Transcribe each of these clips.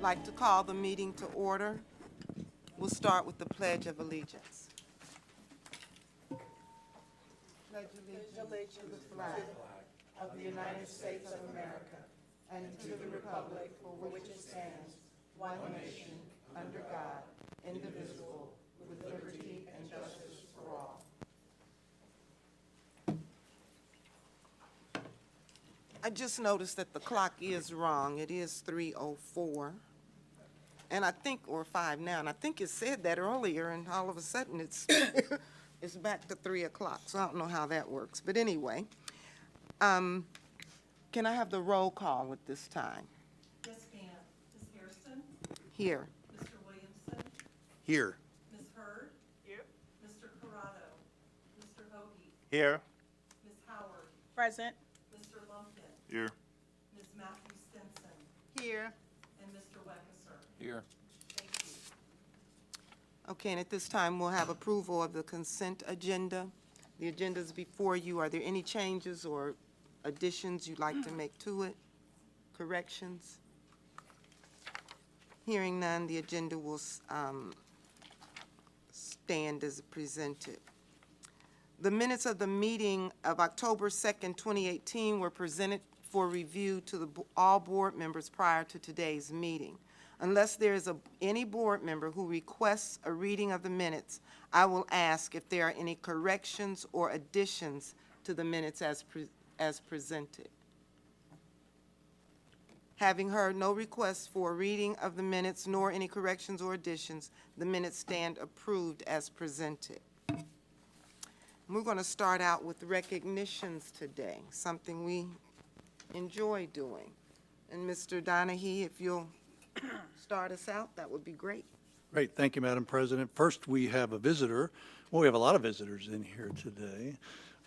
Like to call the meeting to order. We'll start with the Pledge of Allegiance. Pledge allegiance to the flag of the United States of America and to the republic for which it stands, one nation, under God, indivisible, with liberty and justice for all. I just noticed that the clock is wrong. It is 3:04. And I think, or 5 now, and I think it said that earlier, and all of a sudden it's it's back to 3 o'clock. So I don't know how that works. But anyway, can I have the roll call at this time? Yes, ma'am. Ms. Hairston? Here. Mr. Williamson? Here. Ms. Hurd? Here. Mr. Corrado? Mr. Hoagie? Here. Ms. Howard? Present. Mr. Lumpkin? Here. Ms. Matthew Stinson? Here. And Mr. Weckeser? Here. Thank you. Okay, and at this time, we'll have approval of the consent agenda. The agenda is before you. Are there any changes or additions you'd like to make to it? Corrections? Hearing none, the agenda will stand as presented. The minutes of the meeting of October 2nd, 2018 were presented for review to all board members prior to today's meeting. Unless there is any board member who requests a reading of the minutes, I will ask if there are any corrections or additions to the minutes as presented. Having heard no requests for a reading of the minutes nor any corrections or additions, the minutes stand approved as presented. We're going to start out with recognitions today, something we enjoy doing. And Mr. Donahue, if you'll start us out, that would be great. Great. Thank you, Madam President. First, we have a visitor. Well, we have a lot of visitors in here today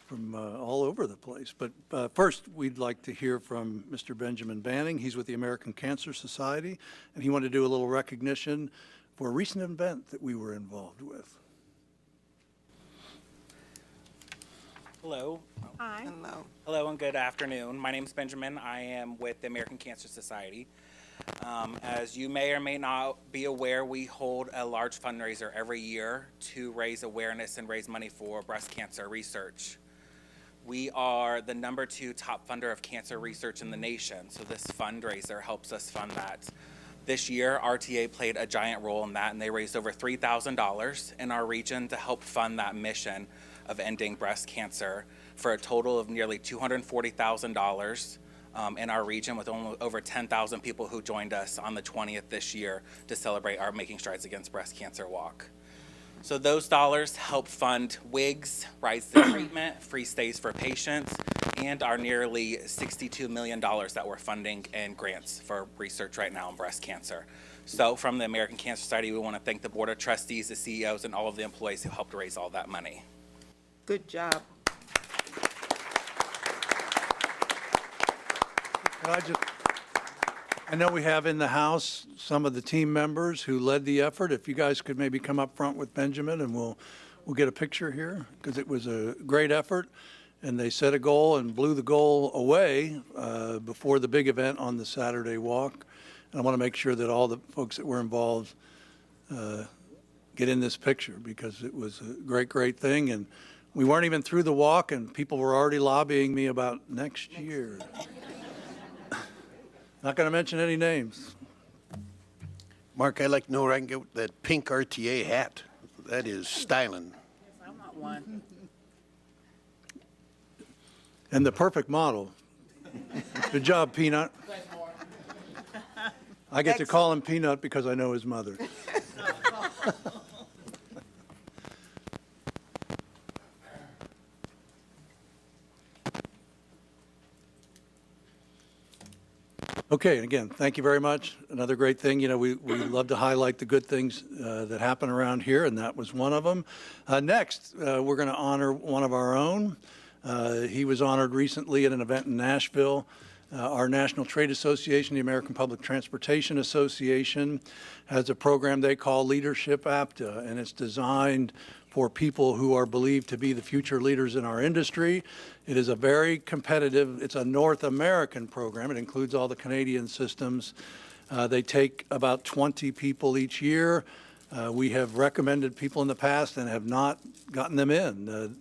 from all over the place. But first, we'd like to hear from Mr. Benjamin Banning. He's with the American Cancer Society, and he wanted to do a little recognition for a recent event that we were involved with. Hello. Hi. Hello. Hello and good afternoon. My name is Benjamin. I am with the American Cancer Society. As you may or may not be aware, we hold a large fundraiser every year to raise awareness and raise money for breast cancer research. We are the #2 top funder of cancer research in the nation, so this fundraiser helps us fund that. This year, RTA played a giant role in that, and they raised over $3,000 in our region to help fund that mission of ending breast cancer for a total of nearly $240,000 in our region, with over 10,000 people who joined us on the 20th this year to celebrate our Making Strides Against Breast Cancer walk. So those dollars help fund wigs, rides to treatment, free stays for patients, and our nearly $62 million that we're funding in grants for research right now on breast cancer. So from the American Cancer Society, we want to thank the Board of Trustees, the CEOs, and all of the employees who helped raise all that money. Good job. I know we have in the House some of the team members who led the effort. If you guys could maybe come up front with Benjamin, and we'll get a picture here, because it was a great effort, and they set a goal and blew the goal away before the big event on the Saturday walk. And I want to make sure that all the folks that were involved get in this picture, because it was a great thing. And we weren't even through the walk, and people were already lobbying me about next year. Not going to mention any names. Mark, I'd like to know where I can get that pink RTA hat. That is styling. I want one. And the perfect model. Good job, Peanut. I get to call him Peanut because I know his mother. Okay, and again, thank you very much. Another great thing, you know, we love to highlight the good things that happen around here, and that was one of them. Next, we're going to honor one of our own. He was honored recently at an event in Nashville. Our National Trade Association, the American Public Transportation Association, has a program they call Leadership APTA, and it's designed for people who are believed to be the future leaders in our industry. It is a very competitive, it's a North American program. It includes all the Canadian systems. They take about 20 people each year. We have recommended people in the past and have not gotten them in.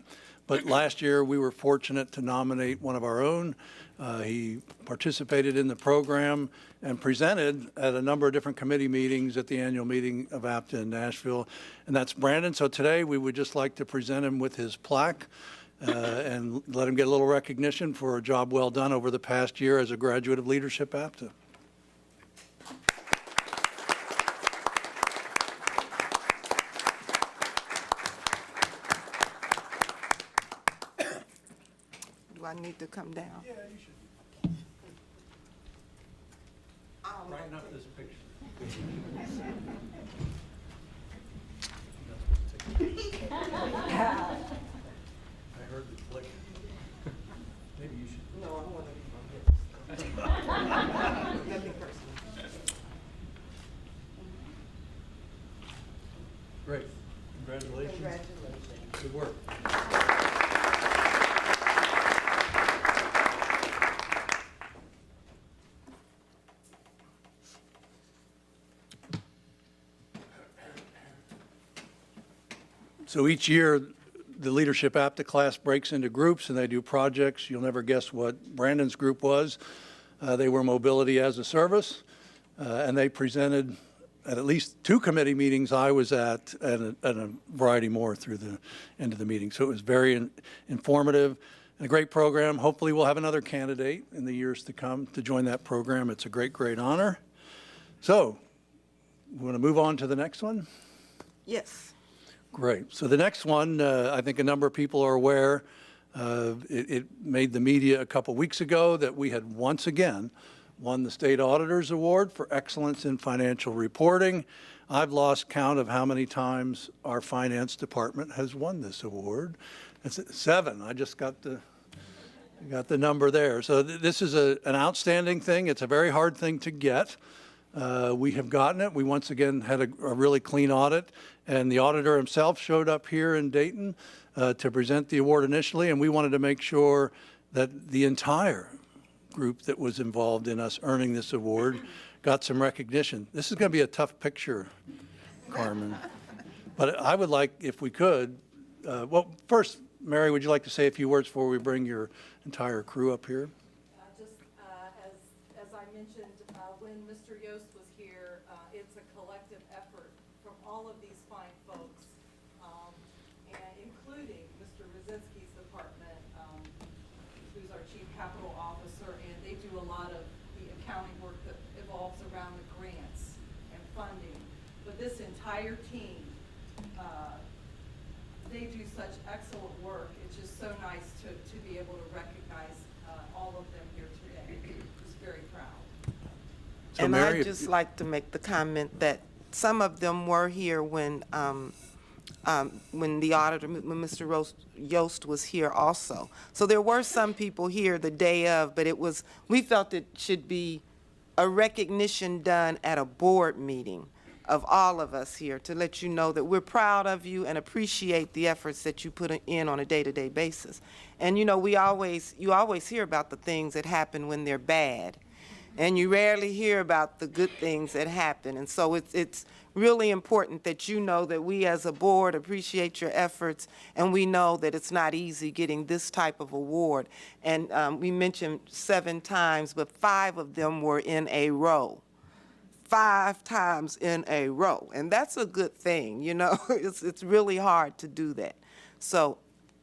But last year, we were fortunate to nominate one of our own. He participated in the program and presented at a number of different committee meetings at the annual meeting of APTA in Nashville, and that's Brandon. So today, we would just like to present him with his plaque and let him get a little recognition for a job well done over the past year as a graduate of Leadership APTA. Do I need to come down? Yeah, you should. Brighten up this picture. I heard the click. Maybe you should. No, I want to. Nothing personal. Great. Congratulations. Good work. So each year, the Leadership APTA class breaks into groups and they do projects. You'll never guess what Brandon's group was. They were Mobility as a Service, and they presented at least 2 committee meetings I was at, and a variety more through the end of the meeting. So it was very informative and a great program. Hopefully we'll have another candidate in the years to come to join that program. It's a great, great honor. So we want to move on to the next one? Yes. Great. So the next one, I think a number of people are aware, it made the media a couple weeks ago that we had once again won the State Auditor's Award for Excellence in Financial Reporting. I've lost count of how many times our finance department has won this award. It's 7. I just got the number there. So this is an outstanding thing. It's a very hard thing to get. We have gotten it. We once again had a really clean audit, and the auditor himself showed up here in Dayton to present the award initially, and we wanted to make sure that the entire group that was involved in us earning this award got some recognition. This is going to be a tough picture, Carmen, but I would like, if we could, well, first, Mary, would you like to say a few words before we bring your entire crew up here? As I mentioned, when Mr. Yost was here, it's a collective effort from all of these fine folks, and including Mr. Rosinski's department, who's our chief capital officer, and they do a lot of the accounting work that evolves around the grants and funding. But this entire team, they do such excellent work. It's just so nice to be able to recognize all of them here today. Just very proud. So And Mary, I'd if just you- like to make the comment that some of them were here when the auditor, when Mr. Yost was here also. So there were some people here the day of, but we felt it should be a recognition done at a board meeting of all of us here to let you know that we're proud of you and appreciate the efforts that you put in on a day-to-day basis. And you know, you always hear about the things that happen when they're bad, and you rarely hear about the good things that happen. And so it's really important that you know that we as a board appreciate your efforts, and we know that it's not easy getting this type of award. And we mentioned 7 times, but 5 of them were in a row. 5 times in a row, and that's a good thing, you know. It's really hard to do that. So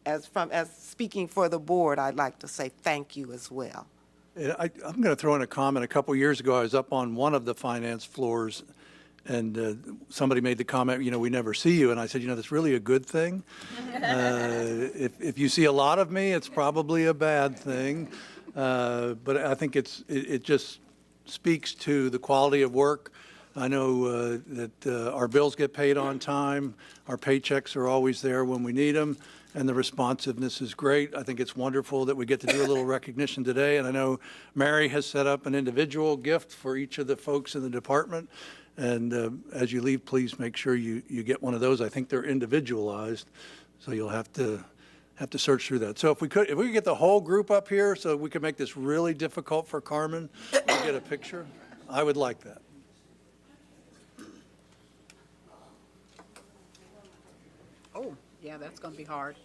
as speaking for the board, I'd like to say thank you as well. I'm going to throw in a comment. A couple years ago, I was up on one of the finance floors, and somebody made the comment, you know, we never see you. And I said, you know, that's really a good thing. If you see a lot of me, it's probably a bad thing. But I think it just speaks to the quality of work. I know that our bills get paid on time. Our paychecks are always there when we need them, and the responsiveness is great. I think it's wonderful that we get to do a little recognition today, and I know Mary has set up an individual gift for each of the folks in the department, and as you leave, please make sure you get one of those. I think they're individualized, so you'll have to search through that. So if we could get the whole group up here so we could make this really difficult for Carmen to get a picture, I would like that. Yeah, that's gonna be hard.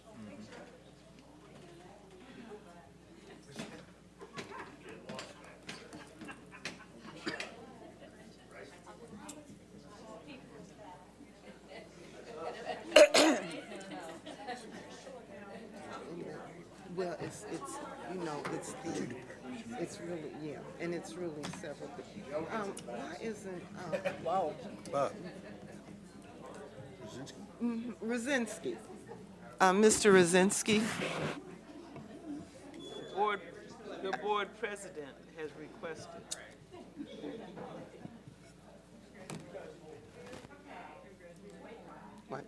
Well, it's really, yeah, and it's really several. Why isn't, Whoa. Rosinski? Mr. Rosinski? The board president has requested.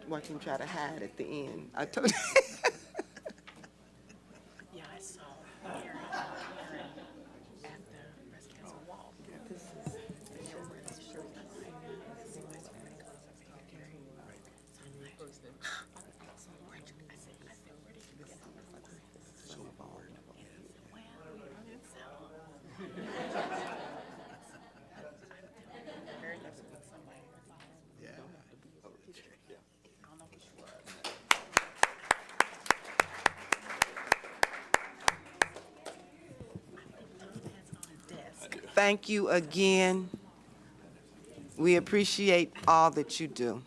Watch him try to hide at the end. I told you. Yeah, I saw here at the breast cancer wall. Thank you again. We appreciate all that you do.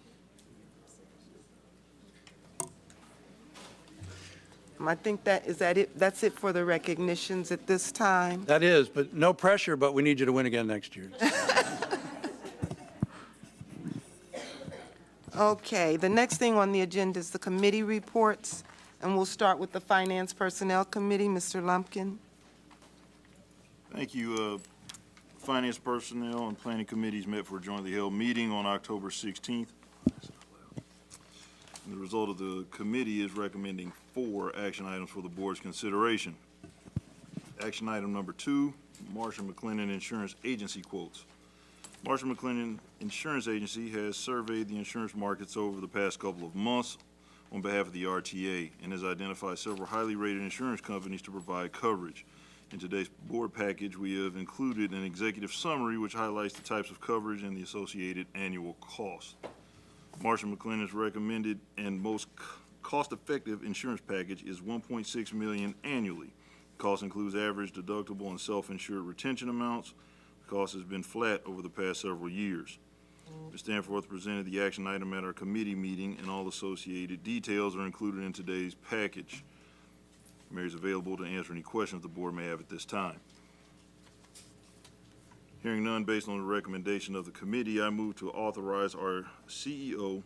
I think that's it for the recognitions at this time. That is, but no pressure, but we need you to win again next year. Okay, the next thing on the agenda is the committee reports, and we'll start with the Finance Personnel Committee. Mr. Lumpkin. Thank you. Finance Personnel and Planning Committees met for a jointly held meeting on October 16th. And the result of the committee is recommending 4 action items for the board's consideration. Action item number 2, Marsh & McLennan Insurance Agency quotes. Marsh & McLennan Insurance Agency has surveyed the insurance markets over the past couple of months on behalf of the RTA and has identified several highly rated insurance companies to provide coverage. In today's board package, we have included an executive summary which highlights the types of coverage and the associated annual cost. Marsh & McLennan's recommended and most cost-effective insurance package is $1.6 million annually. The cost includes average deductible and self-insured retention amounts. The cost has been flat over the past several years. Ms. Danforth presented the action item at our committee meeting, and all associated details are included in today's package. Mary is available to answer any questions the board may have at this time. Hearing none, based on the recommendation of the committee, I move to authorize our CEO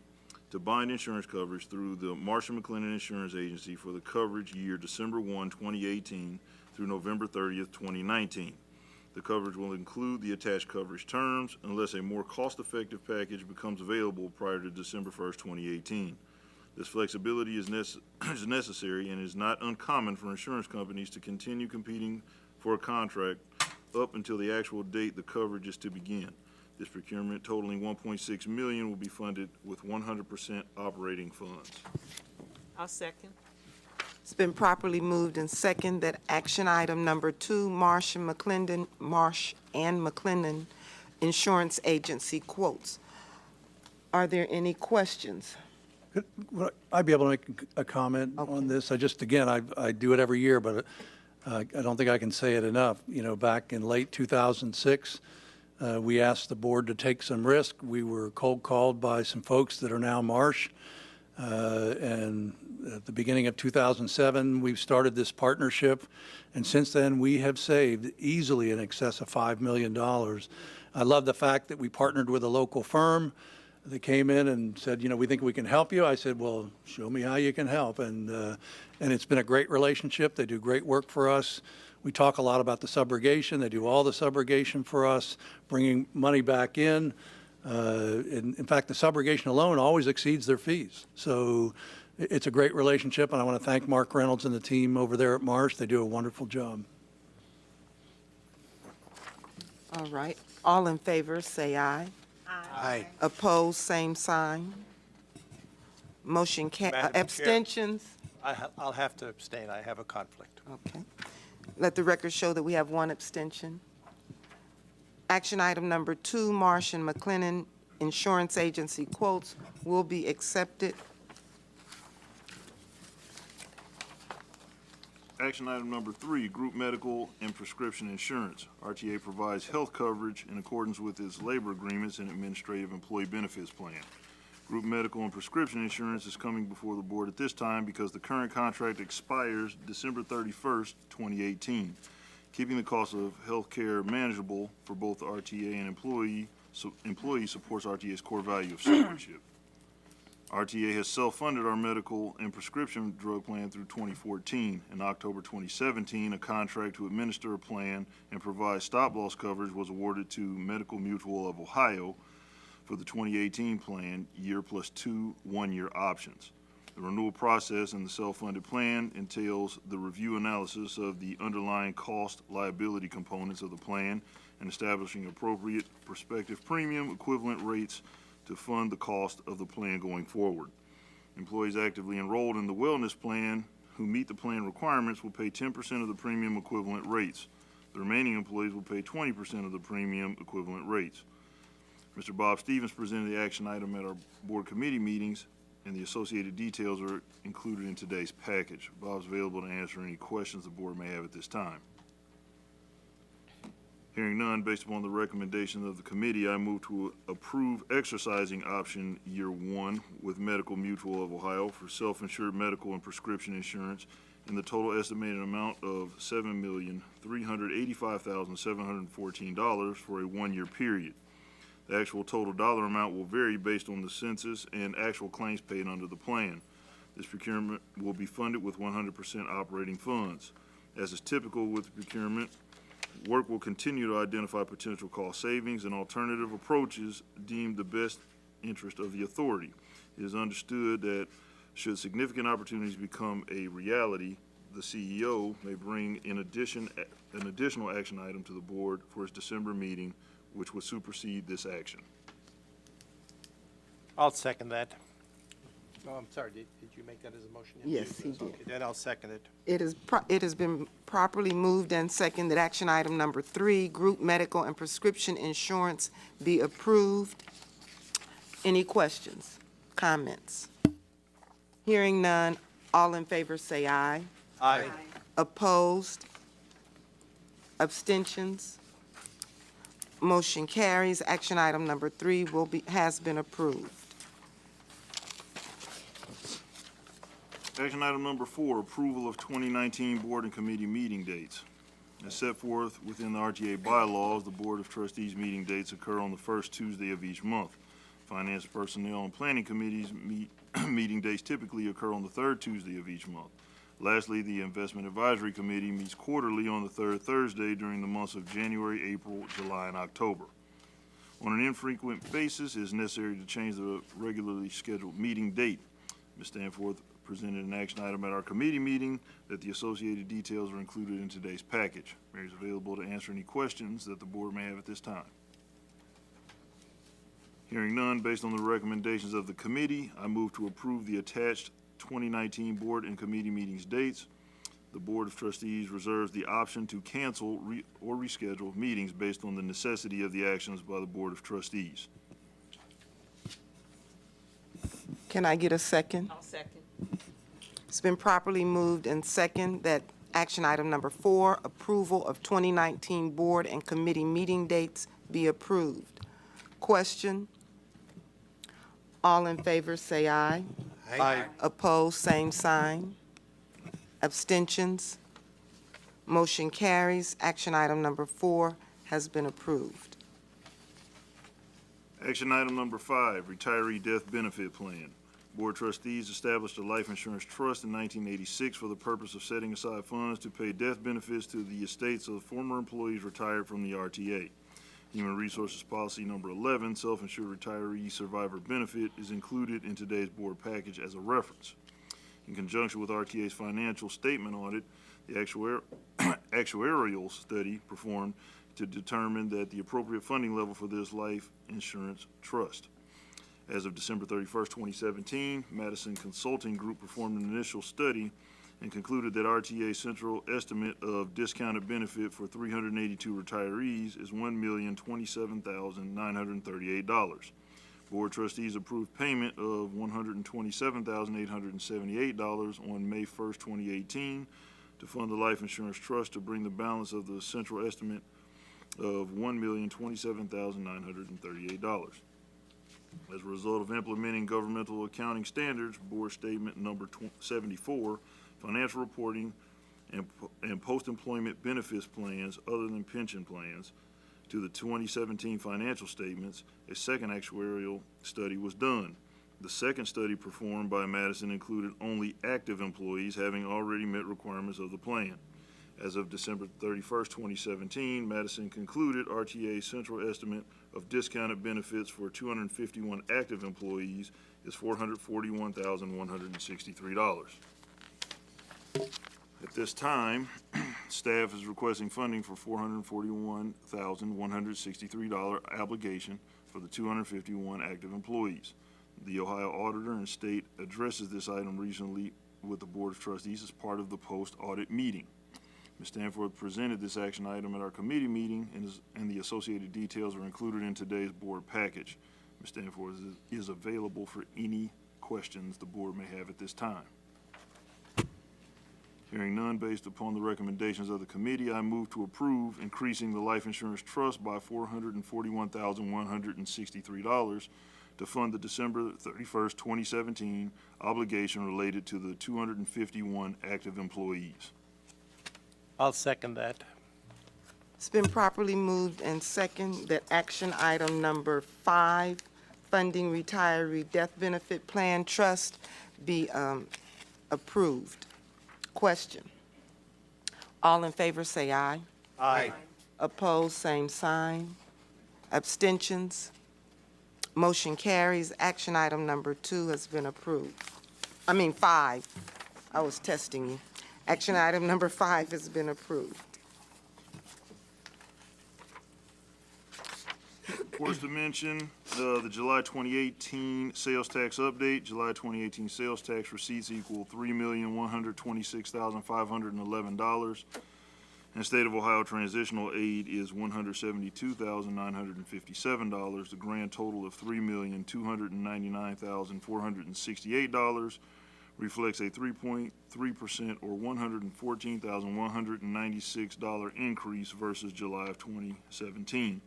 to bind insurance coverage through the Marsh & McLennan Insurance Agency for the coverage year December 1, 2018 through November 30th, 2019. The coverage will include the attached coverage terms unless a more cost-effective package becomes available prior to December 1st, 2018. This flexibility is necessary and is not uncommon for insurance companies to continue competing for a contract up until the actual date the coverage is to begin. This procurement totaling $1.6 million will be funded with 100% operating funds. I'll second. It's been properly moved and second that action item number 2, Marsh and McLennan Insurance Agency quotes. Are there any questions? Would I'd be able to make a comment on this. I do it every year, but I don't think I can say it enough. You know, back in late 2006, we asked the board to take some risk. We were cold called by some folks that are now Marsh. And at the beginning of 2007, we've started this partnership. And since then, we have saved easily in excess of $5 million. I love the fact that we partnered with a local firm. They came in and said, you know, we think we can help you. I said, well, show me how you can help. And it's been a great relationship. They do great work for us. We talk a lot about the subrogation. They do all the subrogation for us, bringing money back in. In fact, the subrogation alone always exceeds their fees. So it's a great relationship, and I want to thank Mark Reynolds and the team over there at Marsh. They do a wonderful job. All right. All in favor, say aye. Aye. Opposed, same sign. Motion Madam Chair. abstentions? I'll have to abstain. I have a conflict. Okay. Let the record show that we have 1 abstention. Action item number 2, Marsh and McLennan Insurance Agency quotes will be accepted. Action item number 3, group medical and prescription insurance. RTA provides health coverage in accordance with its labor agreements and administrative employee benefits plan. Group medical and prescription insurance is coming before the board at this time because the current contract expires December 31st, 2018, keeping the cost of health care manageable for both the RTA and employee supports RTA's core value of stewardship. RTA has self-funded our medical and prescription drug plan through 2014. In October 2017, a contract to administer a plan and provide stop-loss coverage was awarded to Medical Mutual of Ohio for the 2018 plan, year plus 2 one-year options. The renewal process in the self-funded plan entails the review analysis of the underlying cost liability components of the plan and establishing appropriate prospective premium equivalent rates to fund the cost of the plan going forward. Employees actively enrolled in the wellness plan who meet the plan requirements will pay 10% of the premium equivalent rates. The remaining employees will pay 20% of the premium equivalent rates. Mr. Bob Stevens presented the action item at our board committee meetings, and the associated details are included in today's package. Bob's available to answer any questions the board may have at this time. Hearing none, based upon the recommendation of the committee, I move to approve exercising option year 1 with Medical Mutual of Ohio for self-insured medical and prescription insurance in the total estimated amount of $7,385,714 for a one-year period. The actual total dollar amount will vary based on the census and actual claims paid under the plan. This procurement will be funded with 100% operating funds. As is typical with procurement, work will continue to identify potential cost savings and alternative approaches deemed the best interest of the authority. It is understood that should significant opportunities become a reality, the CEO may bring an additional action item to the board for its December meeting, which would supersede this action. I'll second that. Oh, I'm sorry, did you make that as a motion? Yes, he did. Okay, then I'll second it. It has been properly moved and seconded that action item number 3, group medical and prescription insurance, be approved. Any questions, comments? Hearing none, all in favor say aye. Aye. Opposed? Abstentions? Motion carries. Action item number 3 has been approved. Action item number 4, approval of 2019 board and committee meeting dates. As set forth within the RTA bylaws, the Board of Trustees meeting dates occur on the first Tuesday of each month. Finance, Personnel, and Planning Committees meeting dates typically occur on the third Tuesday of each month. Lastly, the Investment Advisory Committee meets quarterly on the third Thursday during the months of January, April, July, and October. On an infrequent basis, it is necessary to change the regularly scheduled meeting date. Ms. Danforth presented an action item at our committee meeting that the associated details are included in today's package. Mary is available to answer any questions that the board may have at this time. Hearing none, based on the recommendations of the committee, I move to approve the attached 2019 board and committee meetings dates. The Board of Trustees reserves the option to cancel or reschedule meetings based on the necessity of the actions by the Board of Trustees. Can I get a second? I'll second. It's been properly moved and second that action item number 4, approval of 2019 board and committee meeting dates, be approved. Question? All in favor say aye. Aye. Opposed, same sign. Abstentions? Motion carries. Action item number 4 has been approved. Action item number 5, retiree death benefit plan. Board trustees established a life insurance trust in 1986 for the purpose of setting aside funds to pay death benefits to the estates of former employees retired from the RTA. Human Resources Policy Number 11, Self-Insured Retiree Survivor Benefit, is included in today's board package as a reference. In conjunction with RTA's financial statement audit, the actuarial study performed to determine that the appropriate funding level for this life insurance trust. As of December 31st, 2017, Madison Consulting Group performed an initial study and concluded that RTA's central estimate of discounted benefit for 382 retirees is $1,027,938. Board trustees approved payment of $127,878 on May 1st, 2018 to fund the life insurance trust to bring the balance of the central estimate of $1,027,938. As a result of implementing governmental accounting standards, Board Statement Number 74, financial reporting and post-employment benefits plans other than pension plans to the 2017 financial statements, a second actuarial study was done. The second study performed by Madison included only active employees having already met requirements of the plan. As of December 31st, 2017, Madison concluded RTA's central estimate of discounted benefits for 251 active employees is $441,163. At this time, staff is requesting funding for $441,163 obligation for the 251 active employees. The Ohio Auditor and State addresses this item recently with the Board of Trustees as part of the post-audit meeting. Ms. Stanford presented this action item at our committee meeting, and the associated details are included in today's board package. Ms. Stanford is available for any questions the board may have at this time. Hearing none, based upon the recommendations of the committee, I move to approve increasing the life insurance trust by $441,163 to fund the December 31st, 2017 obligation related to the 251 active employees. I'll second that. It's been properly moved and second that action item number 5, funding retiree death benefit plan trust, be approved. Question. All in favor say aye. Aye. Opposed, same sign. Abstentions? Motion carries. Action item number 2 has been approved. 5. I was testing you. Action item number 5 has been approved. Of course, to mention, the July 2018 sales tax update. July 2018 sales tax receipts equal $3,126,511. And State of Ohio transitional aid is $172,957. The grand total of $3,299,468 reflects a 3.3% or $114,196 increase versus July of 2017.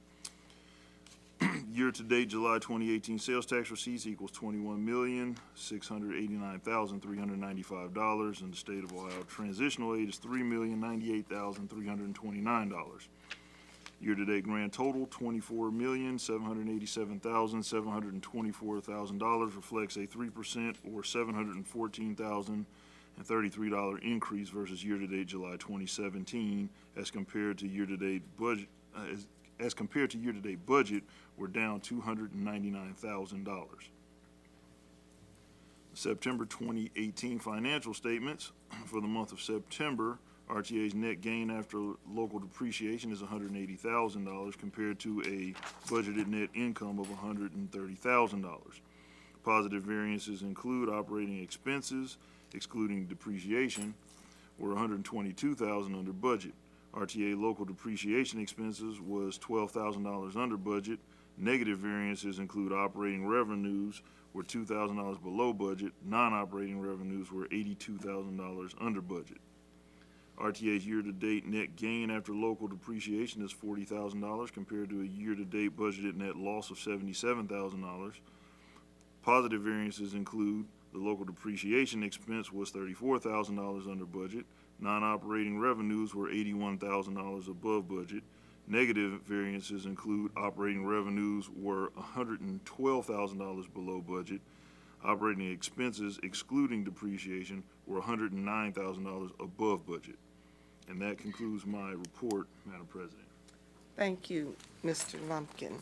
Year-to-date July 2018 sales tax receipts equals $21,689,395, and the State of Ohio transitional aid is $3,098,329. Year-to-date grand total, $24,787,724 reflects a 3% or $714,033 increase versus year-to-date July 2017 as compared to year-to-date budget. As compared to year-to-date budget, we're down $299,000. September 2018 financial statements. For the month of September, RTA's net gain after local depreciation is $180,000 compared to a budgeted net income of $130,000. Positive variances include operating expenses, excluding depreciation, were $122,000 under budget. RTA local depreciation expenses was $12,000 under budget. Negative variances include operating revenues were $2,000 below budget. Non-operating revenues were $82,000 under budget. RTA's year-to-date net gain after local depreciation is $40,000 compared to a year-to-date budgeted net loss of $77,000. Positive variances include the local depreciation expense was $34,000 under budget. Non-operating revenues were $81,000 above budget. Negative variances include operating revenues were $112,000 below budget. Operating expenses, excluding depreciation, were $109,000 above budget. And that concludes my report, Madam President. Thank you, Mr. Lumpkin.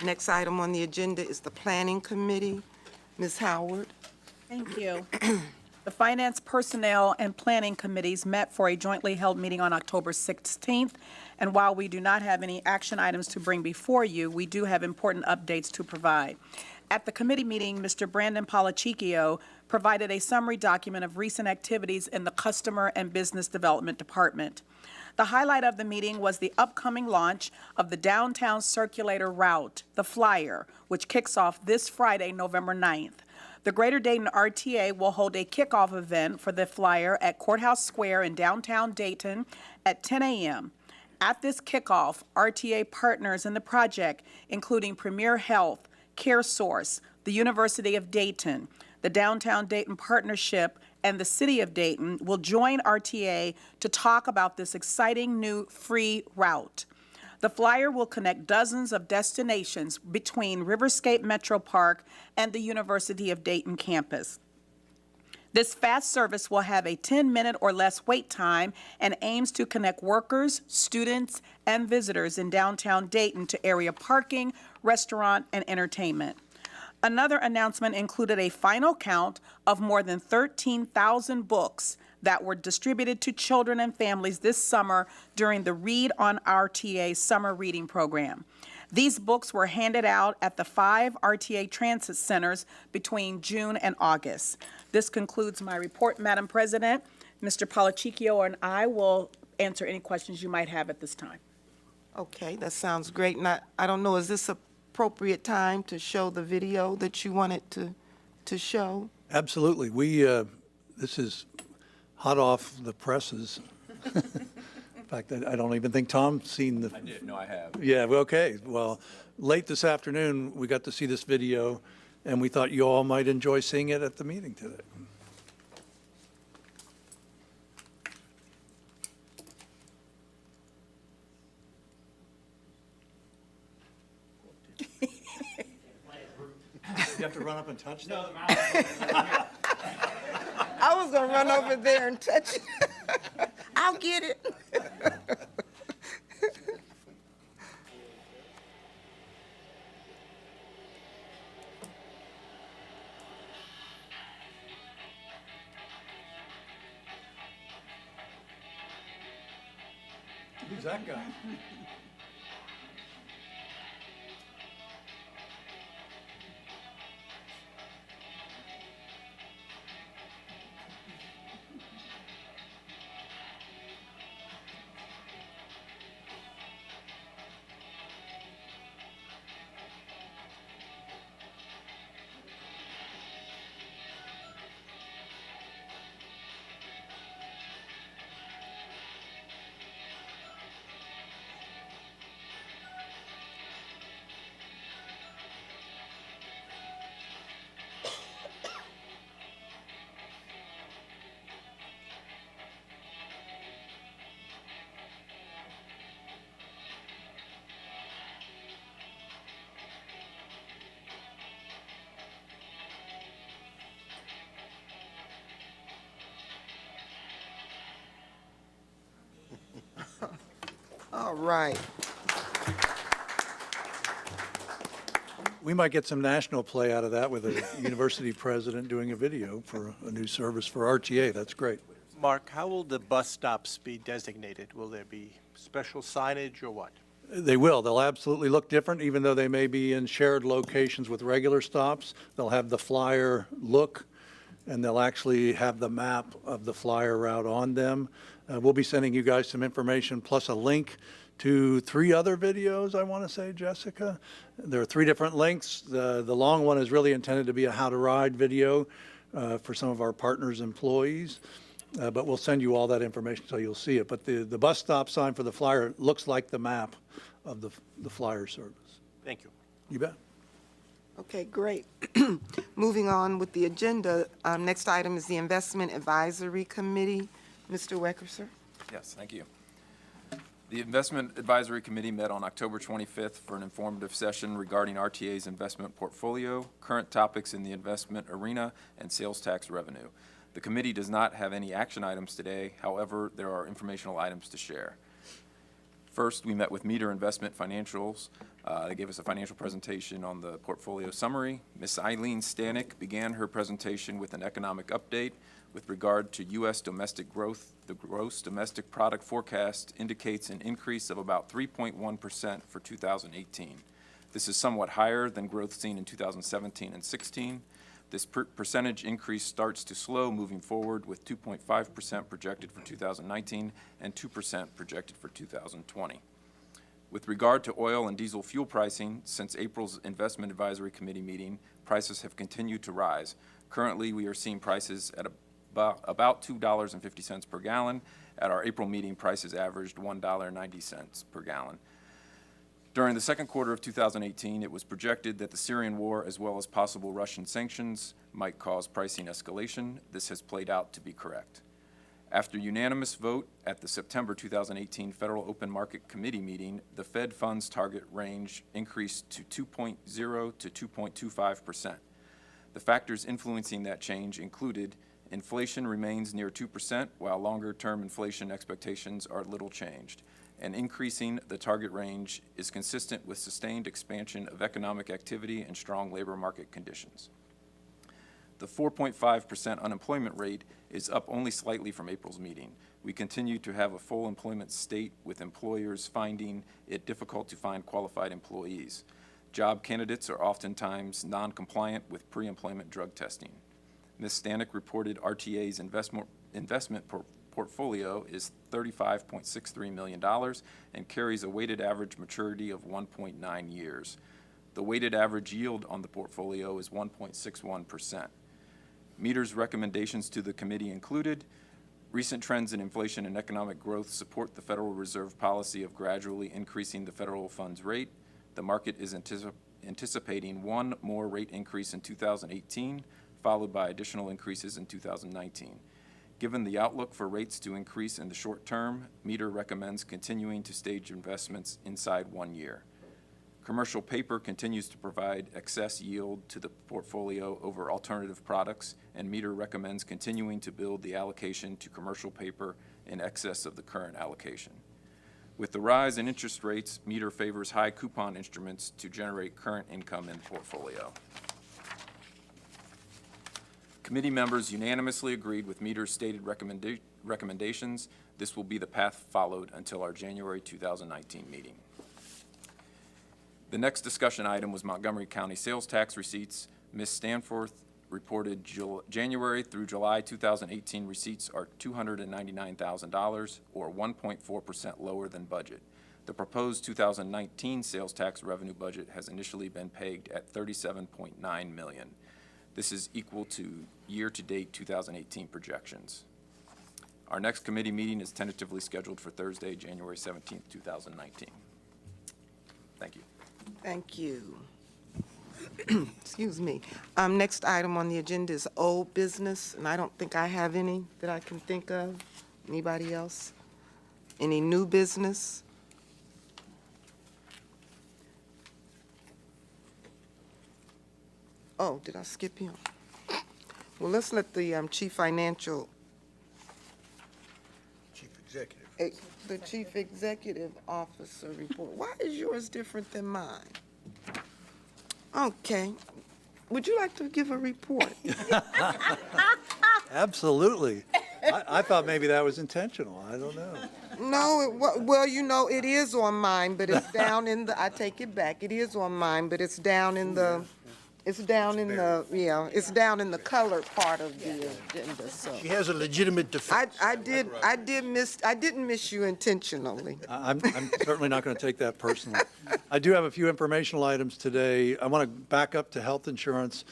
Next item on the agenda is the Planning Committee. Ms. Howard. Thank you. The Finance, Personnel, and Planning Committees met for a jointly held meeting on October 16th, and while we do not have any action items to bring before you, we do have important updates to provide. At the committee meeting, Mr. Brandon Polachicchio provided a summary document of recent activities in the Customer and Business Development Department. The highlight of the meeting was the upcoming launch of the Downtown Circulator Route, the Flyer, which kicks off this Friday, November 9th. The Greater Dayton RTA will hold a kickoff event for the flyer at Courthouse Square in downtown Dayton at 10 a.m. At this kickoff, RTA partners in the project, including Premier Health, CareSource, the University of Dayton, the Downtown Dayton Partnership, and the City of Dayton, will join RTA to talk about this exciting new free route. The flyer will connect dozens of destinations between Riverscape Metro Park and the University of Dayton campus. This fast service will have a 10-minute or less wait time and aims to connect workers, students, and visitors in downtown Dayton to area parking, restaurant, and entertainment. Another announcement included a final count of more than 13,000 books that were distributed to children and families this summer during the Read on RTA summer reading program. These books were handed out at the 5 RTA transit centers between June and August. This concludes my report, Madam President. Mr. Polachicchio and I will answer any questions you might have at this time. Okay, that sounds great. And I don't know, is this appropriate time to show the video that you wanted to show? Absolutely. This is hot off the presses. In fact, I don't even think Tom's seen the. I did, no, I have. Yeah, well, okay. Well, late this afternoon, we got to see this video, and we thought you all might enjoy seeing it at the meeting today. You have to run up and touch that? I was gonna run over there and touch it. I'll get it. Who's that guy? All right. We might get some national play out of that with a university president doing a video for a new service for RTA. That's great. Mark, how will the bus stops be designated? Will there be special signage or what? They will. They'll absolutely look different, even though they may be in shared locations with regular stops. They'll have the flyer look, and they'll actually have the map of the flyer route on them. We'll be sending you guys some information, plus a link to 3 other videos, I want to say, Jessica. There are 3 different links. The long one is really intended to be a how-to-ride video for some of our partners' employees. But we'll send you all that information so you'll see it. But the bus stop sign for the flyer looks like the map of the flyer service. Thank you. You bet. Okay, great. Moving on with the agenda, next item is the Investment Advisory Committee. Mr. Weckerser? Yes, thank you. The Investment Advisory Committee met on October 25th for an informative session regarding RTA's investment portfolio, current topics in the investment arena, and sales tax revenue. The committee does not have any action items today. However, there are informational items to share. First, we met with Meter Investment Financials. They gave us a financial presentation on the portfolio summary. Ms. Eileen Stanek began her presentation with an economic update. With regard to U.S. domestic growth, the gross domestic product forecast indicates an increase of about 3.1% for 2018. This is somewhat higher than growth seen in 2017 and 16. This percentage increase starts to slow moving forward, with 2.5% projected for 2019 and 2% projected for 2020. With regard to oil and diesel fuel pricing, since April's Investment Advisory Committee meeting, prices have continued to rise. Currently, we are seeing prices at about $2.50 per gallon. At our April meeting, prices averaged $1.90 per gallon. During the second quarter of 2018, it was projected that the Syrian war, as well as possible Russian sanctions, might cause pricing escalation. This has played out to be correct. After unanimous vote at the September 2018 Federal Open Market Committee meeting, the Fed funds target range increased to 2.0 to 2.25%. The factors influencing that change included inflation remains near 2%, while longer-term inflation expectations are little changed. And increasing the target range is consistent with sustained expansion of economic activity and strong labor market conditions. The 4.5% unemployment rate is up only slightly from April's meeting. We continue to have a full employment state, with employers finding it difficult to find qualified employees. Job candidates are oftentimes non-compliant with pre-employment drug testing. Ms. Stanek reported RTA's investment portfolio is $35.63 million and carries a weighted average maturity of 1.9 years. The weighted average yield on the portfolio is 1.61%. Meter's recommendations to the committee included: recent trends in inflation and economic growth support the Federal Reserve policy of gradually increasing the federal funds rate. The market is anticipating one more rate increase in 2018, followed by additional increases in 2019. Given the outlook for rates to increase in the short term, Meter recommends continuing to stage investments inside 1 year. Commercial paper continues to provide excess yield to the portfolio over alternative products, and Meter recommends continuing to build the allocation to commercial paper in excess of the current allocation. With the rise in interest rates, Meter favors high coupon instruments to generate current income in the portfolio. Committee members unanimously agreed with Meter's stated recommendations. This will be the path followed until our January 2019 meeting. The next discussion item was Montgomery County sales tax receipts. Ms. Stanforth reported January through July 2018 receipts are $299,000, or 1.4% lower than budget. The proposed 2019 sales tax revenue budget has initially been pegged at $37.9 million. This is equal to year-to-date 2018 projections. Our next committee meeting is tentatively scheduled for Thursday, January 17th, 2019. Thank you. Thank you. Excuse me. Next item on the agenda is old business, and I don't think I have any that I can think of. Anybody else? Any new business? Oh, did I skip him? Well, let's let the chief financial, Chief Executive. the chief executive officer report. Why is yours different than mine? Okay. Would you like to give a report? Absolutely. I thought maybe that was intentional. I don't know. No, well, you know, it is on mine, but it's down in the, I take it back. It is on mine, but it's down in the, it's down in the, yeah, it's down in the colored part of the agenda, so. She has a legitimate defense. I didn't miss you intentionally. I'm certainly not going to take that personally. I do have a few informational items today. I want to back up to health insurance.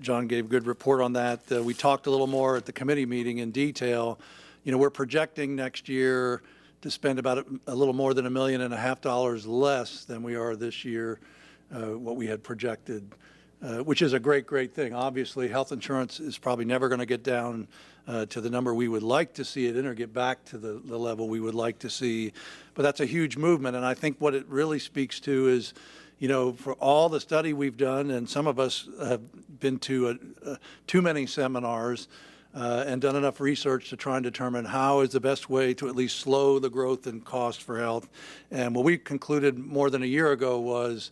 John gave a good report on that. We talked a little more at the committee meeting in detail. You know, we're projecting next year to spend about a little more than $1.5 million less than we are this year, what we had projected, which is a great thing. Obviously, health insurance is probably never going to get down to the number we would like to see it in, or get back to the level we would like to see. But that's a huge movement, and I think what it really speaks to is, you know, for all the study we've done, and some of us have been to too many seminars and done enough research to try and determine how is the best way to at least slow the growth in cost for health. And what we concluded more than a year ago was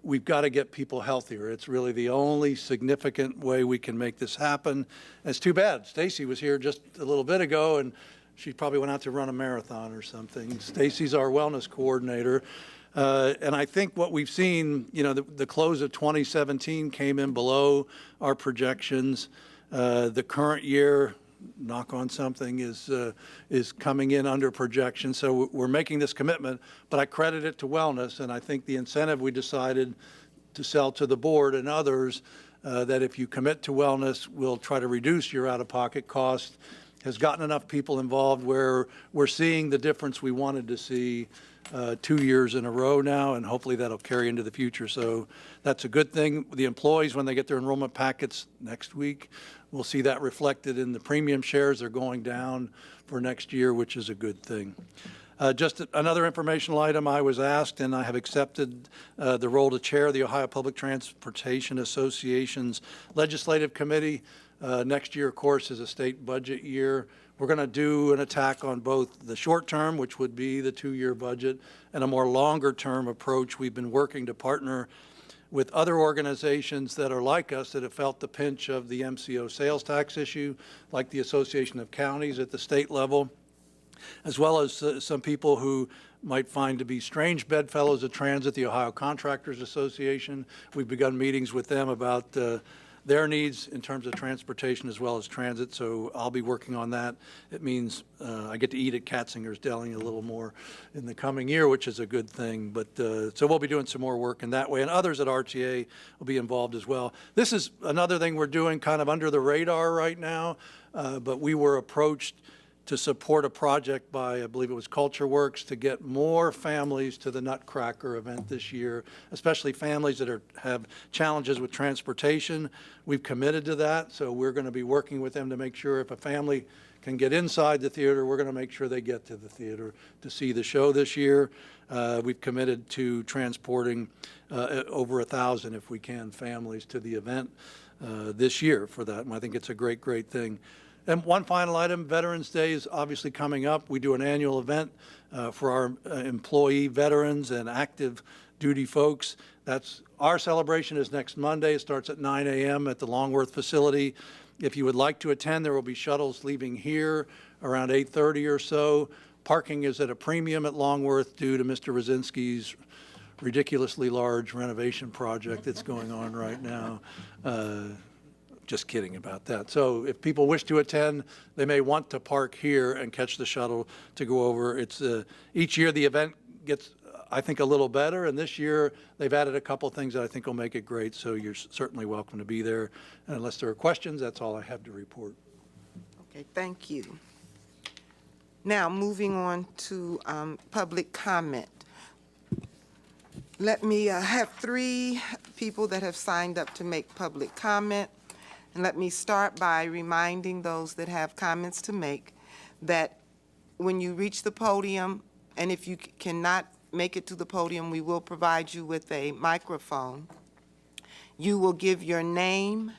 we've got to get people healthier. It's really the only significant way we can make this happen. And it's too bad. Stacy was here just a little bit ago, and she probably went out to run a marathon or something. Stacy's our wellness coordinator. And I think what we've seen, you know, the close of 2017 came in below our projections. The current year, knock on something, is coming in under projection. So we're making this commitment, but I credit it to wellness, and I think the incentive we decided to sell to the board and others that if you commit to wellness, will try to reduce your out-of-pocket cost, has gotten enough people involved where we're seeing the difference we wanted to see 2 years in a row now, and hopefully that'll carry into the future. So that's a good thing. The employees, when they get their enrollment packets next week, we'll see that reflected in the premium shares. They're going down for next year, which is a good thing. Just another informational item, I was asked, and I have accepted the role to chair the Ohio Public Transportation Association's Legislative Committee. Next year, of course, is a state budget year. We're going to do an attack on both the short term, which would be the 2-year budget, and a more longer term approach. We've been working to partner with other organizations that are like us that have felt the pinch of the MCO sales tax issue, like the Association of Counties at the state level, as well as some people who might find to be strange bedfellows of transit, the Ohio Contractors Association. We've begun meetings with them about their needs in terms of transportation as well as transit, so I'll be working on that. It means I get to eat at Katzinger's Deli a little more in the coming year, which is a good thing. But so we'll be doing some more work in that way, and others at RTA will be involved as well. This is another thing we're doing kind of under the radar right now, but we were approached to support a project by, I believe it was Culture Works, to get more families to the Nutcracker event this year, especially families that have challenges with transportation. We've committed to that, so we're going to be working with them to make sure if a family can get inside the theater, we're going to make sure they get to the theater to see the show this year. We've committed to transporting over 1,000, if we can, families to the event this year for that, and I think it's a great, great thing. And one final item, Veterans Day is obviously coming up. We do an annual event for our employee veterans and active duty folks. That's our celebration is next Monday. It starts at 9 a.m. at the Longworth facility. If you would like to attend, there will be shuttles leaving here around 8:30 or so. Parking is at a premium at Longworth due to Mr. Rosinski's ridiculously large renovation project that's going on right now. Just kidding about that. So if people wish to attend, they may want to park here and catch the shuttle to go over. It's each year the event gets, I think, a little better, and this year they've added a couple things that I think will make it great, so you're certainly welcome to be there. And unless there are questions, that's all I have to report. Okay, thank you. Now, moving on to public comment. Let me have 3 people that have signed up to make public comment. And let me start by reminding those that have comments to make that when you reach the podium, and if you cannot make it to the podium, we will provide you with a microphone. You will give your name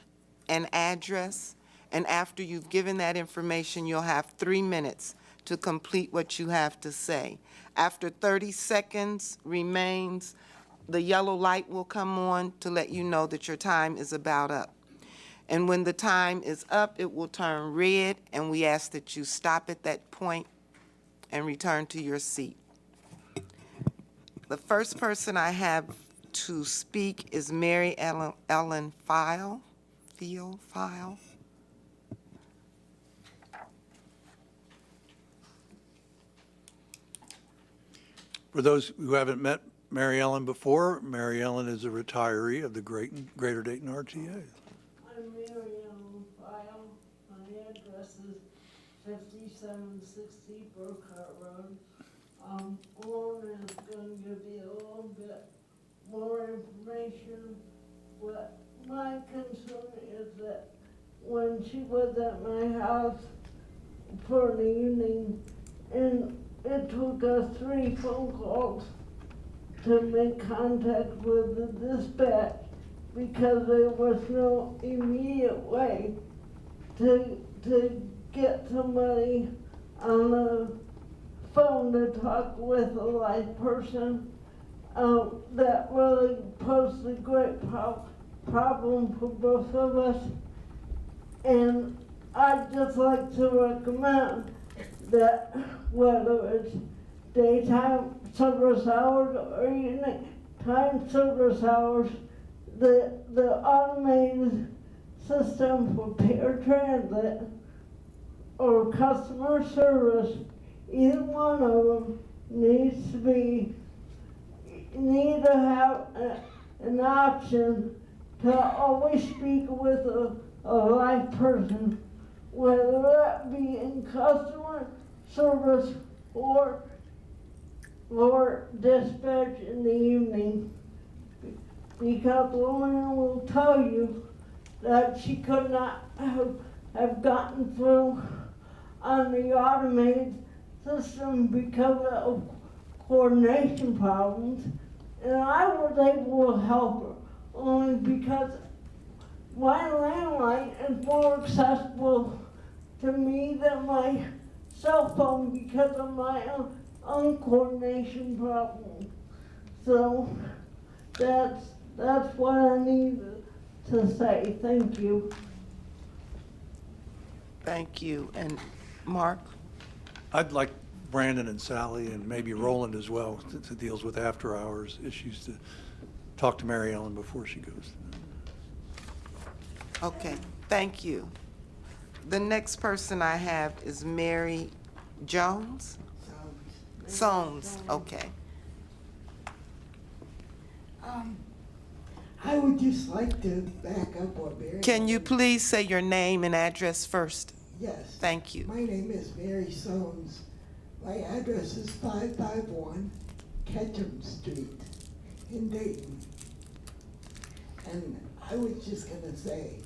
and address, and after you've given that information, you'll have 3 minutes to complete what you have to say. After 30 seconds remains, the yellow light will come on to let you know that your time is about up. And when the time is up, it will turn red, and we ask that you stop at that point and return to your seat. The first person I have to speak is Mary Ellen File. For those who haven't met Mary Ellen before, Mary Ellen is a retiree of the Greater Dayton RTA. I'm Mary Ellen File. My address is 5760 Brookhart Road. Lauren is going to give you a little bit more information, but my concern is that when she was at my house for the evening, and it took us 3 phone calls to make contact with the dispatch because there was no immediate way to get somebody on the phone to talk with a live person. That really posed a great problem for both of us. And I'd just like to recommend that whether it's daytime service hours or nighttime service hours, the automated system for paratransit or customer service, either one of them need to have an option to always speak with a live person, whether that be in customer service or dispatch in the evening. Because the woman will tell you that she could not have gotten through on the automated system because of coordination problems. And I was able to help her only because my landline is more accessible to me than my cell phone because of my own coordination problem. So that's what I needed to say. Thank you. Thank you. And Mark? I'd like Brandon and Sally and maybe Roland as well, that deals with after-hours issues, to talk to Mary Ellen before she goes. Okay, thank you. The next person I have is Mary Jones? Soames, okay. I would just like to back up what Mary. Can you please say your name and address first? Yes. Thank you. My name is Mary Soames. My address is 551 Ketchum Street in Dayton. And I was just gonna say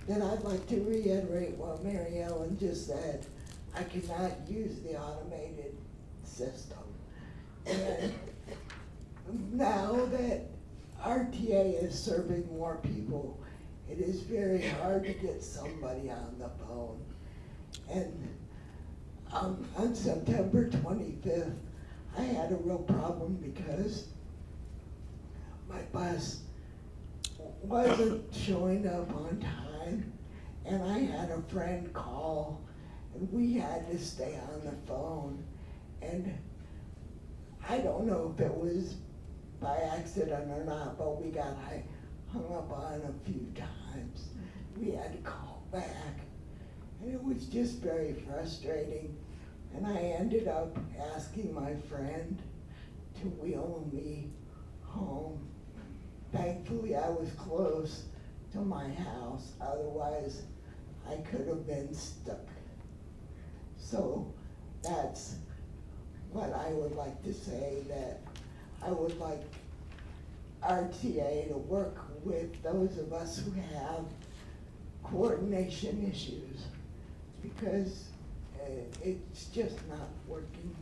that I'd like to reiterate what Mary Ellen just said. I cannot use the automated system. And now that RTA is serving more people, it is very hard to get somebody on the phone. And on September 25th, I had a real problem because my bus wasn't showing up on time, and I had a friend call, and we had to stay on the phone. And I don't know if it was by accident or not, but we got hung up on a few times. We had to call back, and it was just very frustrating. And I ended up asking my friend to wheel me home. Thankfully, I was close to my house, otherwise I could have been stuck. So that's what I would like to say, that I would like RTA to work with those of us who have coordination issues, because it's just not working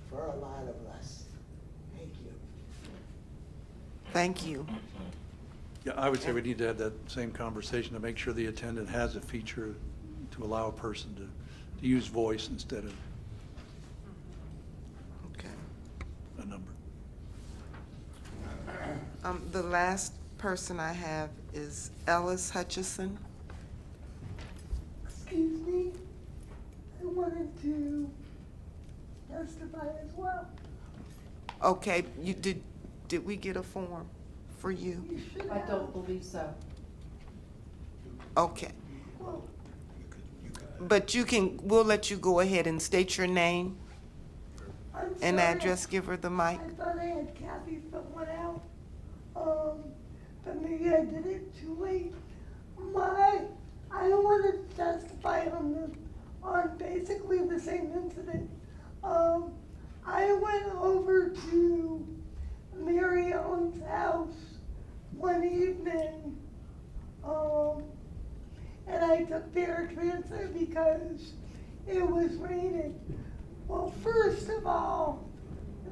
for a lot of us. Thank you. Thank you. Yeah, I would say we need to have that same conversation to make sure the attendant has a feature to allow a person to use voice instead of Okay. a number. The last person I have is Ellis Hutchison. Excuse me, I wanted to testify as well. Okay, did we get a form for you? You should I have. don't believe so. Okay, Well, but we'll let you go ahead and state your name I'm and sorry. address. Give her the mic. I thought I had Kathy someone out, but maybe I did it too late. I wanted to testify on basically the same incident. I went over to Mary Ellen's house one evening, and I took the air transfer because it was raining. Well, first of all,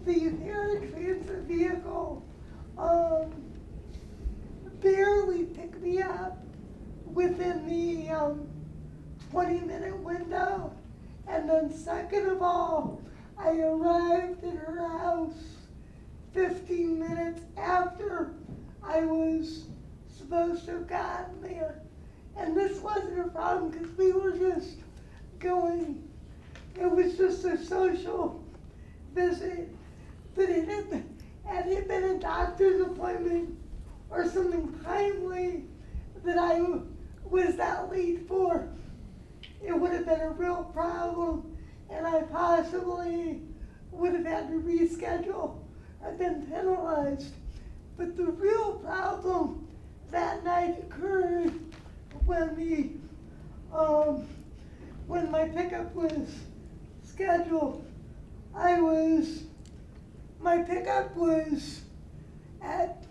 the air transfer vehicle barely picked me up within the 20-minute window. And then second of all, I arrived at her house 15 minutes after I was supposed to have gotten there. And this wasn't a problem because we were just going, it was just a social visit, but had it been a doctor's appointment or something timely that I was that late for, it would have been a real problem, and I possibly would have had to reschedule. I've been penalized. But the real problem that night occurred when when my pickup was scheduled. My pickup was at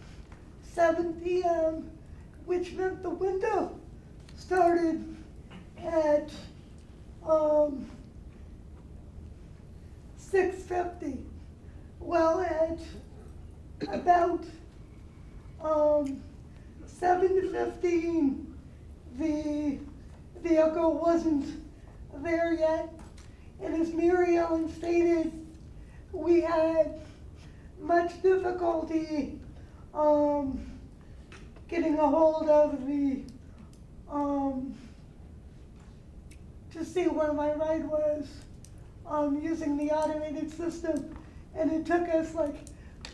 7 p.m., which meant the window started at 6:50. Well, at about 7:15, the vehicle wasn't there yet, and as Mary Ellen stated, we had much difficulty getting a hold of the to see where my ride was using the automated system, and it took us like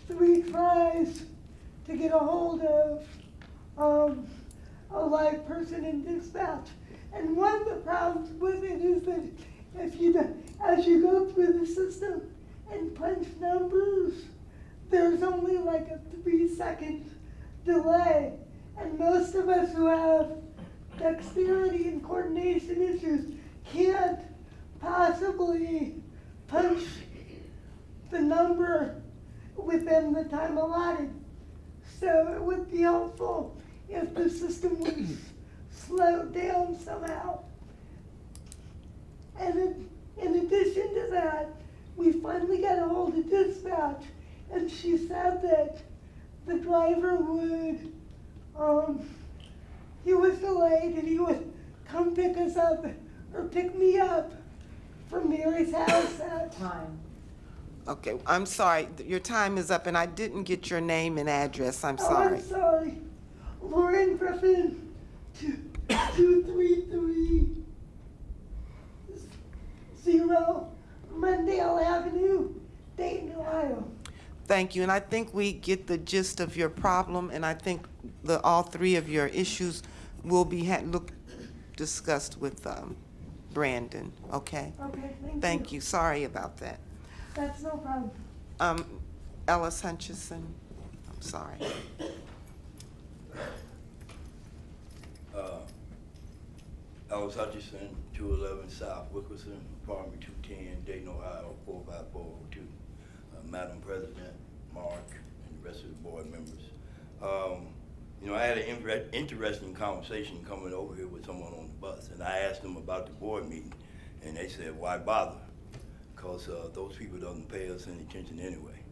3 tries to get a hold of a live person in dispatch. And one of the problems with it is that as you go through the system and punch numbers, there's only like a 3-second delay. And most of us who have dexterity and coordination issues can't possibly punch the number within the time allotted. So it would be helpful if the system was slowed down somehow. And in addition to that, we finally got a hold of dispatch, and she said that the driver would, he was delayed and he would come pick us up or pick me up from Mary's house at time. Okay, I'm sorry, your time is up, and I didn't get your name and address, I'm Oh, sorry. I'm sorry. Lauren Griffin, 233 Mundale Avenue, Dayton, Ohio. Thank you, and I think we get the gist of your problem, and I think all 3 of your issues will be discussed with Brandon, okay? Okay, thank you. Thank you, sorry about that. That's no problem. Ellis Hutchison, I'm sorry. Ellis Hutchison, 211 South Wickerson, apartment 210, Dayton, Ohio, 45402. Madam President, Mark, and the rest of the board members. You know, I had an interesting conversation coming over here with someone on the bus, and I asked them about the board meeting, and they said, why bother? Because those people don't pay us any attention anyway.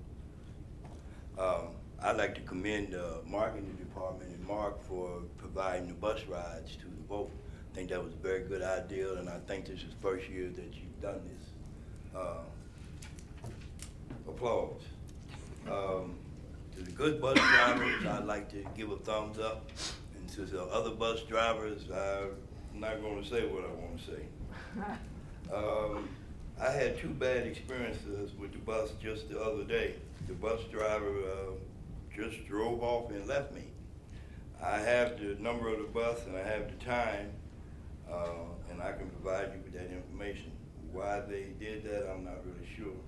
I'd like to commend marketing department and Mark for providing the bus rides to the vote. I think that was a very good idea, and I think this is the first year that you've done this. Applause. To the good bus drivers, I'd like to give a thumbs up. And to the other bus drivers, I'm not going to say what I want to say. I had 2 bad experiences with the bus just the other day. The bus driver just drove off and left me. I have the number of the bus and I have the time, and I can provide you with that information. Why they did that, I'm not really sure.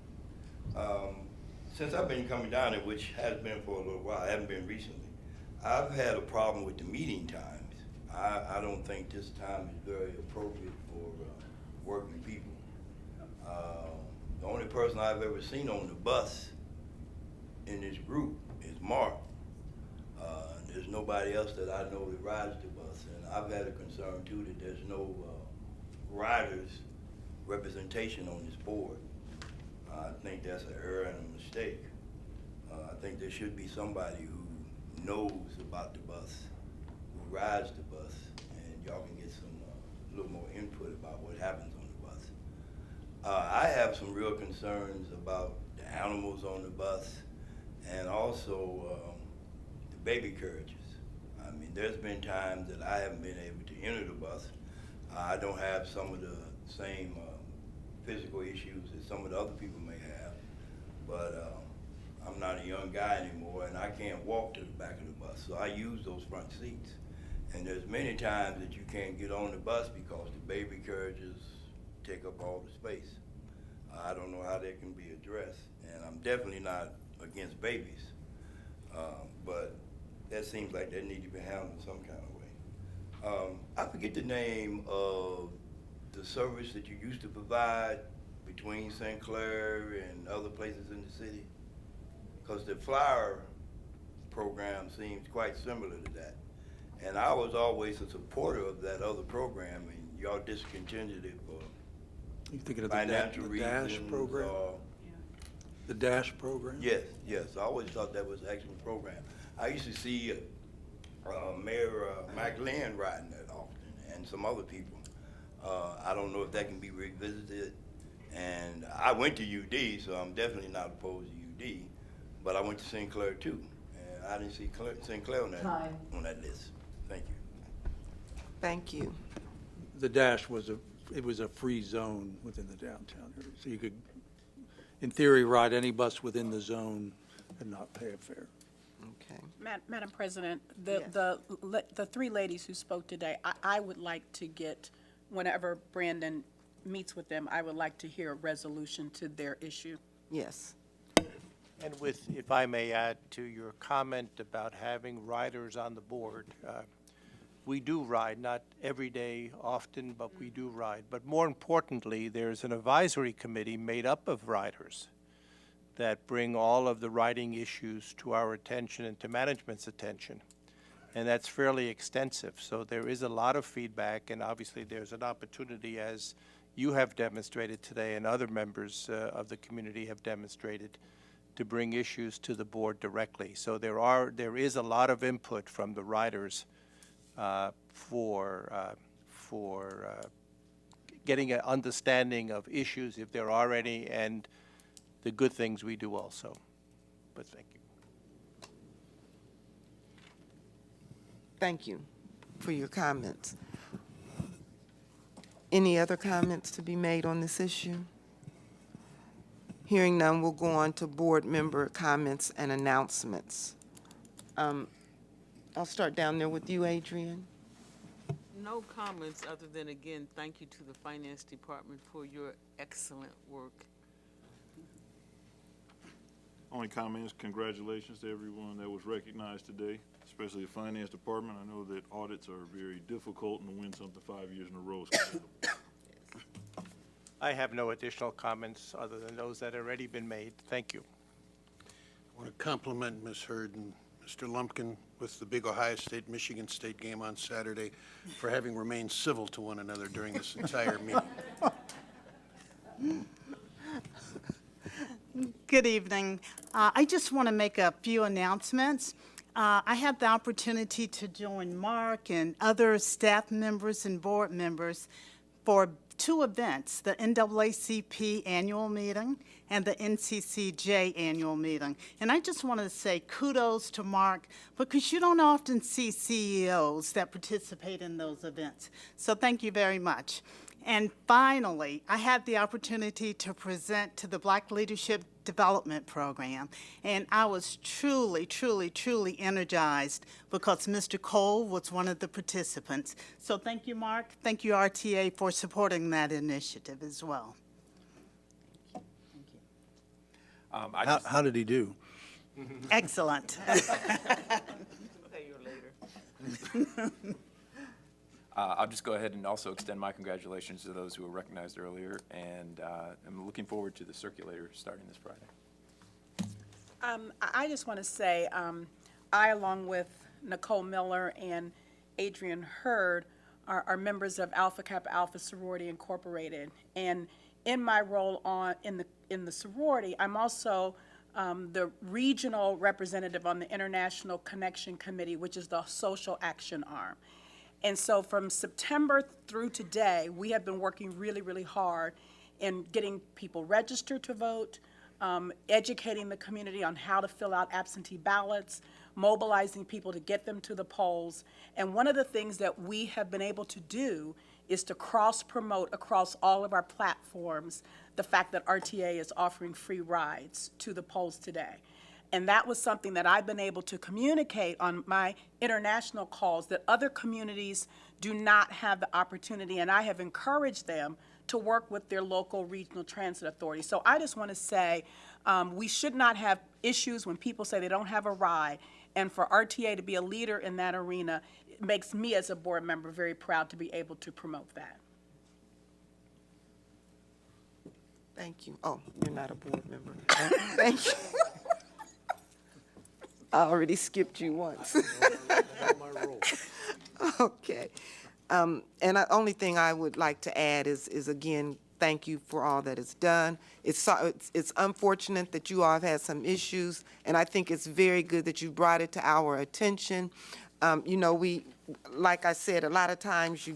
Since I've been coming down here, which has been for a little while, I haven't been recently, I've had a problem with the meeting times. I don't think this time is very appropriate for working people. The only person I've ever seen on the bus in this group is Mark. There's nobody else that I know that rides the bus, and I've had a concern too that there's no riders representation on this board. I think that's an error and a mistake. I think there should be somebody who knows about the bus, who rides the bus, and y'all can get some a little more input about what happens on the bus. I have some real concerns about the animals on the bus and also the baby carriages. I mean, there's been times that I haven't been able to enter the bus. I don't have some of the same physical issues that some of the other people may have, but I'm not a young guy anymore, and I can't walk to the back of the bus, so I use those front seats. And there's many times that you can't get on the bus because the baby carriages take up all the space. I don't know how that can be addressed, and I'm definitely not against babies, but that seems like that need to be handled in some kind of way. I forget the name of the service that you used to provide between St. Clair and other places in the city, because the flyer program seems quite similar to that. And I was always a supporter of that other program, and y'all discontinued it for You thinking of financial the reasons. DASH program? The DASH program? Yes, yes, I always thought that was an excellent program. I used to see Mayor McLean riding that often, and some other people. I don't know if that can be revisited. And I went to UD, so I'm definitely not opposed to UD, but I went to St. Clair too, and I didn't see St. Clair on that list. Thank you. Thank you. The DASH was a free zone within the downtown area. So you could, in theory, ride any bus within the zone and not pay a fare. Okay. Madam President, the three ladies who spoke today, I would like to get, whenever Brandon meets with them, I would like to hear a resolution to their issue. Yes. And if I may add to your comment about having riders on the board, we do ride, not every day, often, but we do ride. But more importantly, there's an advisory committee made up of riders that bring all of the riding issues to our attention and to management's attention. And that's fairly extensive. So there is a lot of feedback, and obviously there's an opportunity, as you have demonstrated today and other members of the community have demonstrated, to bring issues to the board directly. So there is a lot of input from the riders for getting an understanding of issues, if there are any, and the good things we do also. But thank you. Thank you for your comments. Any other comments to be made on this issue? Hearing none, we'll go on to board member comments and announcements. I'll start down there with you, Adrian. No comments other than, again, thank you to the Finance Department for your excellent work. Only comments, congratulations to everyone that was recognized today, especially the Finance Department. I know that audits are very difficult, and to win something 5 years in a row is commendable. I have no additional comments other than those that have already been made. Thank you. I want to compliment Ms. Hurd and Mr. Lumpkin with the big Ohio State-Michigan State game on Saturday for having remained civil to one another during this entire meeting. Good evening. I just want to make a few announcements. I had the opportunity to join Mark and other staff members and board members for two events, the NAACP annual meeting and the NCCJ annual meeting. And I just want to say kudos to Mark, because you don't often see CEOs that participate in those events. So thank you very much. And finally, I had the opportunity to present to the Black Leadership Development Program, and I was truly, truly, truly energized because Mr. Cole was one of the participants. So thank you, Mark. Thank you, RTA, for supporting that initiative as well. How did he do? Excellent. Pay you later. I'll just go ahead and also extend my congratulations to those who were recognized earlier, and I'm looking forward to the circulator starting this Friday. I just want to say, I, along with Nicole Miller and Adrian Hurd, are members of Alpha Kappa Alpha Sorority Incorporated. And in my role in the sorority, I'm also the regional representative on the International Connection Committee, which is the social action arm. And so from September through today, we have been working really, really hard in getting people registered to vote, educating the community on how to fill out absentee ballots, mobilizing people to get them to the polls. And one of the things that we have been able to do is to cross-promote across all of our platforms the fact that RTA is offering free rides to the polls today. And that was something that I've been able to communicate on my international calls, that other communities do not have the opportunity, and I have encouraged them to work with their local regional transit authority. So I just want to say we should not have issues when people say they don't have a ride. And for RTA to be a leader in that arena, it makes me as a board member very proud to be able to promote that. Thank you. Oh, you're not a board member. Thank you. I already skipped you once. Okay. And the only thing I would like to add is again, thank you for all that is done. It's unfortunate that you all have had some issues, and I think it's very good that you brought it to our attention. You know, like I said, a lot of times you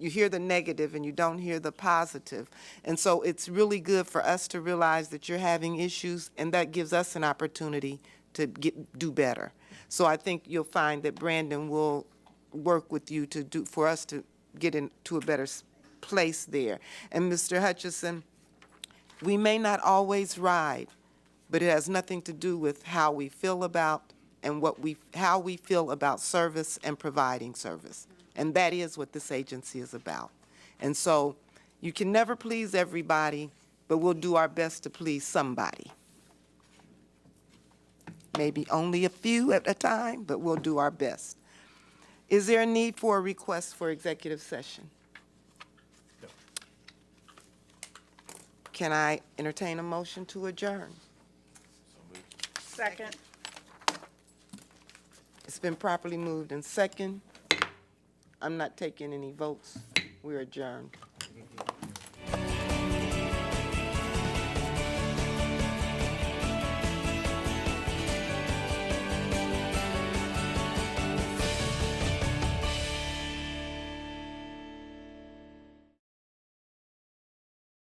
hear the negative and you don't hear the positive. And so it's really good for us to realize that you're having issues, and that gives us an opportunity to do better. So I think you'll find that Brandon will work with you for us to get into a better place there. And Mr. Hutchison, we may not always ride, but it has nothing to do with how we feel about and how we feel about service and providing service. And that is what this agency is about. And so you can never please everybody, but we'll do our best to please somebody. Maybe only a few at a time, but we'll do our best. Is there a need for a request for executive session? No. Can I entertain a motion to adjourn? Second. It's been properly moved and second. I'm not taking any votes. We're adjourned.